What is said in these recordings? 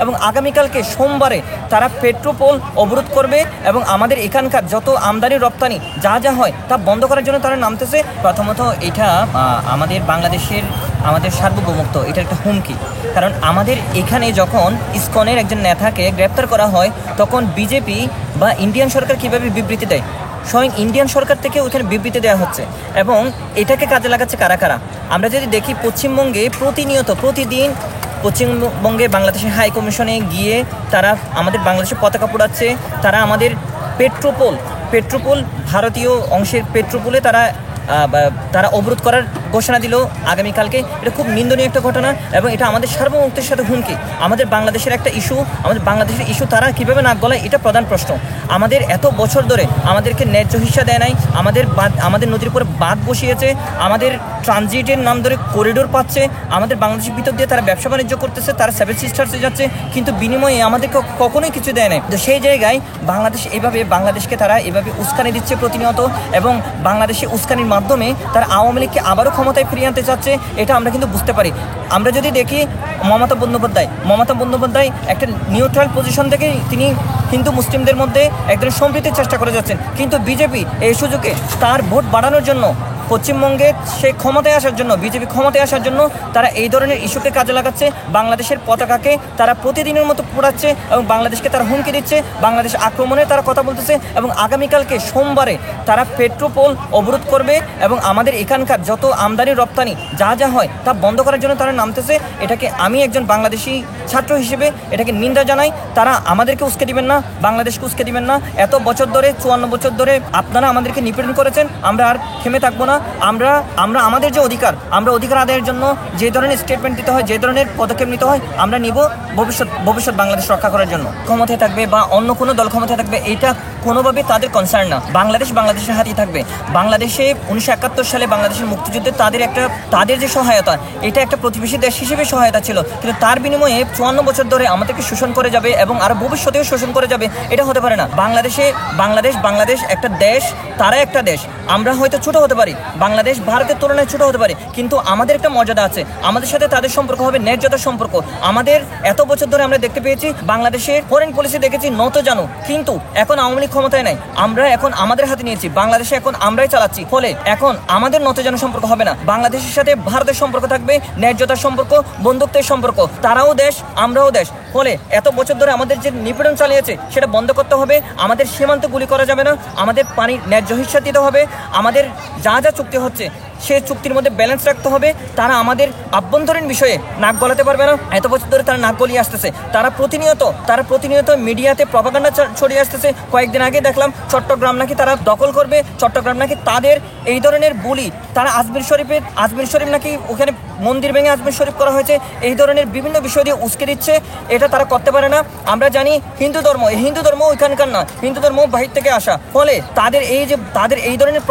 এবং আগামীকালকে সোমবারে তারা পেট্রোপোল অবরোধ করবে এবং আমাদের এখানকার যত আমদানি রপ্তানি যা যা হয় তা বন্ধ করার জন্য তারা নামতেছে। প্রথমত এটা আমাদের বাংলাদেশের আমাদের সার্বভৌমত্ব এটার একটা হুমকি, কারণ আমাদের এখানে যখন ইসকনের একজন নেতাকে গ্রেপ্তার করা হয় তখন বিজেপি বা ইন্ডিয়ান সরকার কীভাবে বিবৃতি দেয়, স্বয়ং ইন্ডিয়ান সরকার থেকে ওইখানে বিবৃতি দেওয়া হচ্ছে এবং এটাকে কাজে লাগাচ্ছে কারা কারা। আমরা যদি দেখি পশ্চিমবঙ্গে প্রতিদিন পশ্চিমবঙ্গে বাংলাদেশের হাই কমিশনে গিয়ে তারা আমাদের বাংলাদেশের পতাকা পোড়াচ্ছে, তারা আমাদের পেট্রোপোল ভারতীয় অংশের পেট্রোপোলে তারা অবরোধ করার ঘোষণা দিল আগামীকালকে। এটা খুব নিন্দনীয় একটা ঘটনা এবং এটা আমাদের সার্বভৌমত্বের সাথে হুমকি। আমাদের বাংলাদেশের একটা ইস্যু তারা কীভাবে নাক গলায়, এটা প্রধান প্রশ্ন। আমাদের এত বছর ধরে আমাদেরকে ন্যায্য হিস্সা দেয় নাই, আমাদের নদীর উপরে বাঁধ বসিয়েছে, আমাদের ট্রানজিটের নাম ধরে করিডোর পাচ্ছে, আমাদের বাংলাদেশের ভিতর দিয়ে তারা ব্যবসা বাণিজ্য করতেছে, তারা সেভেন সিস্টার্সে যাচ্ছে, কিন্তু বিনিময়ে আমাদেরকে কখনোই কিছু দেয় নাই। তো সেই জায়গায় বাংলাদেশকে তারা এভাবে উস্কানি দিচ্ছে প্রতিনিয়ত এবং বাংলাদেশে উস্কানির মাধ্যমে তারা আওয়ামী লীগকে আবারও ক্ষমতায় ফিরিয়ে আনতে চাচ্ছে। এটা আমরা কিন্তু বুঝতে পারি। আমরা যদি দেখি মমতা বন্দ্যোপাধ্যায় একটা নিউট্রাল পজিশন থেকে তিনি হিন্দু মুসলিমদের মধ্যে একজন সম্প্রীতির চেষ্টা করে যাচ্ছেন, কিন্তু বিজেপি এই সুযোগে তার ভোট বাড়ানোর জন্য পশ্চিমবঙ্গে বিজেপি ক্ষমতায় আসার জন্য তারা এই ধরনের ইস্যুকে কাজে লাগাচ্ছে। বাংলাদেশের পতাকাকে তারা প্রতিদিনের মতো পোড়াচ্ছে এবং বাংলাদেশকে তারা হুমকি দিচ্ছে, বাংলাদেশ আক্রমণে তারা কথা বলতেছে এবং আগামীকালকে সোমবারে তারা পেট্রোপোল অবরোধ করবে এবং আমাদের এখানকার যত আমদানি রপ্তানি যা যা হয় তা বন্ধ করার জন্য তারা নামতেছে। এটাকে আমি একজন বাংলাদেশি ছাত্র হিসেবে এটাকে নিন্দা জানাই। তারা আমাদেরকে উস্কে দিবেন না, বাংলাদেশকে উস্কে দিবেন না। এত বছর ধরে 54 বছর ধরে আপনারা আমাদেরকে নিপীড়ন করেছেন, আমরা আর থেমে থাকবো না। আমরা আমাদের যে অধিকার আদায়ের জন্য যে ধরনের স্টেটমেন্ট দিতে হয়, যে ধরনের পদক্ষেপ নিতে হয় আমরা নিব ভবিষ্যৎ বাংলাদেশ রক্ষা করার জন্য। ক্ষমতায় থাকবে বা অন্য কোনো দল ক্ষমতায় থাকবে এটা কোনোভাবে তাদের কনসার্ন না। বাংলাদেশের হাতেই থাকবে। বাংলাদেশে 1971 সালে বাংলাদেশের মুক্তিযুদ্ধে তাদের যে সহায়তা, এটা একটা প্রতিবেশী দেশ হিসেবে সহায়তা ছিল, কিন্তু তার বিনিময়ে 54 বছর ধরে আমাদেরকে শোষণ করে যাবে এবং আরো ভবিষ্যতেও শোষণ করে যাবে, এটা হতে পারে না। বাংলাদেশ একটা দেশ, তারা একটা দেশ। আমরা হয়তো ছোট হতে পারি, বাংলাদেশ ভারতের তুলনায় ছোট হতে পারে, কিন্তু আমাদের একটা মর্যাদা আছে। আমাদের সাথে তাদের সম্পর্ক হবে ন্যায্যতার সম্পর্ক। আমাদের এত বছর ধরে আমরা দেখতে পেয়েছি বাংলাদেশের ফরেন পলিসি দেখেছি নত জানো, কিন্তু এখন আওয়ামী লীগ ক্ষমতায় নাই, আমরা এখন আমাদের হাতে নিয়েছি, বাংলাদেশে এখন আমরাই চালাচ্ছি। ফলে এখন আমাদের নত জানো সম্পর্ক হবে না, বাংলাদেশের সাথে ভারতের সম্পর্ক থাকবে ন্যায্যতার সম্পর্ক, বন্ধুত্বের সম্পর্ক। তারাও দেশ, আমরাও দেশ। ফলে এত বছর ধরে আমাদের যে নিপীড়ন চালিয়েছে সেটা বন্ধ করতে হবে। আমাদের সীমান্তে গুলি করা যাবে না, আমাদের পানির ন্যায্য হিস্সা দিতে হবে, আমাদের যা যা চুক্তি হচ্ছে সেই চুক্তির মধ্যে ব্যালেন্স রাখতে হবে। তারা আমাদের আভ্যন্তরীণ বিষয়ে নাক গলাতে পারবে না। এত বছর ধরে তারা নাক গলিয়ে আসতেছে। তারা প্রতিনিয়ত মিডিয়াতে প্রপাগান্ডা ছড়িয়ে আসতেছে। কয়েকদিন আগে দেখলাম চট্টগ্রাম নাকি তারা দখল করবে, চট্টগ্রাম নাকি তাদের, এই ধরনের বুলি। তারা আজমির শরীফ নাকি ওখানে মন্দির ভেঙে আজমির শরীফ করা হয়েছে, এই ধরনের বিভিন্ন বিষয় দিয়ে উস্কে দিচ্ছে। এটা তারা করতে পারে না। আমরা জানি হিন্দু ধর্ম ওইখানকার না, হিন্দু ধর্ম বাহির থেকে আসা। ফলে তাদের এই ধরনের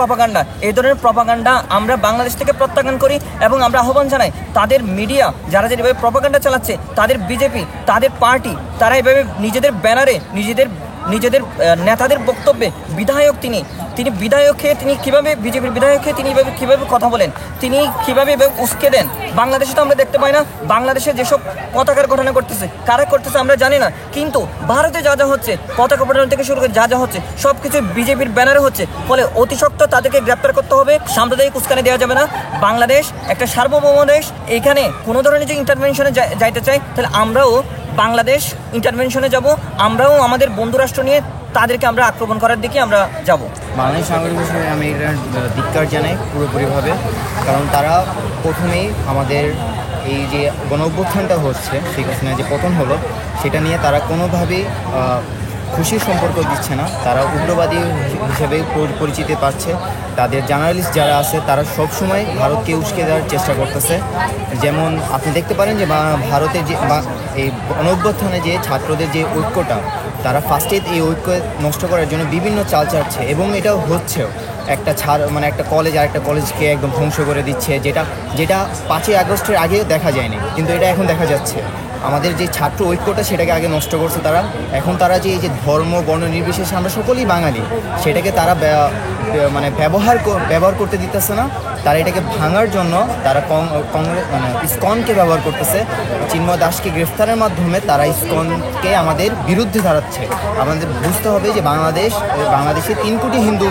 প্রপাগান্ডা আমরা বাংলাদেশ থেকে প্রত্যাখ্যান করি এবং আমরা আহ্বান জানাই তাদের মিডিয়া যারা যেভাবে প্রপাগান্ডা চালাচ্ছে, তাদের বিজেপি, তাদের পার্টি, তারা এভাবে নিজেদের ব্যানারে নিজেদের নেতাদের বক্তব্যে তিনি বিধায়ক হয়ে তিনি কীভাবে বিজেপির বিধায়ক হয়ে তিনি কীভাবে কথা বলেন, তিনি কীভাবে উস্কে দেন। বাংলাদেশে তো আমরা দেখতে পাই না। বাংলাদেশে যেসব পতাকার ঘটনা করতেছে, কারা করতেছে আমরা জানি না, কিন্তু ভারতে যা যা হচ্ছে, পতাকা প্রদান থেকে শুরু করে যা যা হচ্ছে সব কিছু বিজেপির ব্যানারে হচ্ছে। ফলে অতি সত্ত্বর তাদেরকে গ্রেপ্তার করতে হবে। সাম্প্রদায়িক উস্কানি দেওয়া যাবে না। বাংলাদেশ একটা সার্বভৌম দেশ। এখানে কোনো ধরনের যে ইন্টারভেনশনে যাইতে চাই, তাহলে আমরাও বাংলাদেশ ইন্টারভেনশনে যাব, আমরাও আমাদের বন্ধু রাষ্ট্র নিয়ে তাদেরকে আমরা আক্রমণ করার দিকে আমরা যাব। বাংলাদেশ নাগরিক হিসেবে আমি এটার ধিক্কার জানাই পুরোপুরিভাবে, কারণ তারা প্রথমেই আমাদের এই যে গণ-অভ্যুত্থানটা হচ্ছে, শেখ হাসিনা যে পতন হলো, সেটা নিয়ে তারা কোনোভাবেই খুশির সম্পর্ক দিচ্ছে না। তারা উগ্রবাদী হিসেবে পরিচিতি পাচ্ছে। তাদের জার্নালিস্ট যারা আছে তারা সবসময় ভারতকে উস্কে দেওয়ার চেষ্টা করতেছে। যেমন আপনি দেখতে পারেন যে ভারতের যে এই গণ-অভ্যুত্থানে যে ছাত্রদের যে ঐক্যটা, তারা ফার্স্টে এই ঐক্য নষ্ট করার জন্য বিভিন্ন চাল চাচ্ছে এবং এটাও হচ্ছেও। একটা কলেজ আর একটা কলেজকে একদম ধ্বংস করে দিচ্ছে, যেটা 5ই আগস্টের আগে দেখা যায়নি, কিন্তু এটা এখন দেখা যাচ্ছে। আমাদের যে ছাত্র ঐক্যটা সেটাকে আগে নষ্ট করছে তারা। এখন তারা যে এই যে ধর্ম বর্ণ নির্বিশেষে আমরা সকলেই বাঙালি, সেটাকে তারা ব্যবহার করতে দিতেছে না। তারা এটাকে ভাঙার জন্য তারা কংগ্রেস মানে ইসকনকে ব্যবহার করতেছে। চিন্ময় দাসকে গ্রেফতারের মাধ্যমে তারা ইসকনকে আমাদের বিরুদ্ধে দাঁড়াচ্ছে। আমাদের বুঝতে হবে যে বাংলাদেশে 3 কোটি হিন্দু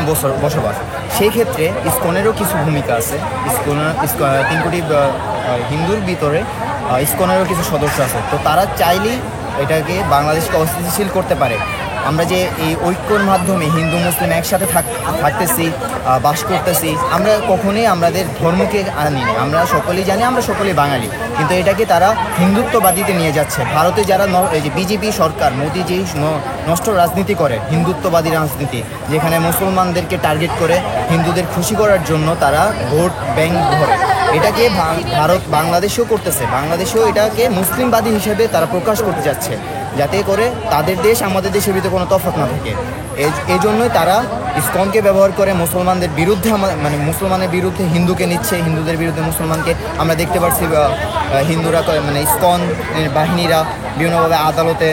বসবাস, সেই ক্ষেত্রে ইসকনেরও কিছু ভূমিকা আছে। 3 কোটি হিন্দুর ভিতরে ইসকনেরও কিছু সদস্য আছে। তো তারা চাইলেই এটাকে বাংলাদেশকে অস্থিতিশীল করতে পারে। আমরা যে এই ঐক্যর মাধ্যমে হিন্দু মুসলিম একসাথে থাকতেছি, বাস করতেছি, আমরা কখনোই আমাদের ধর্মকে আনি না। আমরা সকলেই জানি আমরা সকলেই বাঙালি, কিন্তু এটাকে তারা হিন্দুত্ববাদীতে নিয়ে যাচ্ছে। ভারতে যারা এই যে বিজেপি সরকার, মোদি যেই নষ্ট রাজনীতি করে, হিন্দুত্ববাদী রাজনীতি, যেখানে মুসলমানদেরকে টার্গেট করে হিন্দুদের খুশি করার জন্য তারা ভোট ব্যাংক ধরে, এটাকে বাংলাদেশেও করতেছে। বাংলাদেশেও এটাকে মুসলিমবাদী হিসেবে তারা প্রকাশ করতে যাচ্ছে, যাতে করে তাদের দেশ আমাদের দেশের ভিতরে কোনো তফাৎ না থাকে। এই জন্যই তারা ইসকনকে ব্যবহার করে মুসলমানদের বিরুদ্ধে, মানে মুসলমানের বিরুদ্ধে হিন্দুকে নিচ্ছে, হিন্দুদের বিরুদ্ধে মুসলমানকে। আমরা দেখতে পাচ্ছি হিন্দুরা মানে ইসকন বাহিনীরা বিভিন্নভাবে আদালতে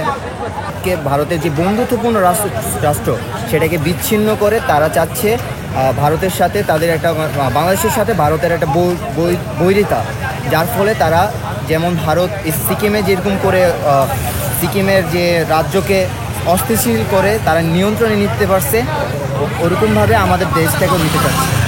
ভারতের যে বন্ধুত্বপূর্ণ রাষ্ট্র সেটাকে বিচ্ছিন্ন করে তারা চাচ্ছে ভারতের সাথে তাদের একটা, বাংলাদেশের সাথে ভারতের একটা বৈরিতা, যার ফলে তারা যেমন ভারত সিকিমে যেরকম করে সিকিমের যে রাজ্যকে অস্থিতিশীল করে তারা নিয়ন্ত্রণে নিতে পারছে, ওরকমভাবে আমাদের দেশটাকেও নিতে চাচ্ছে।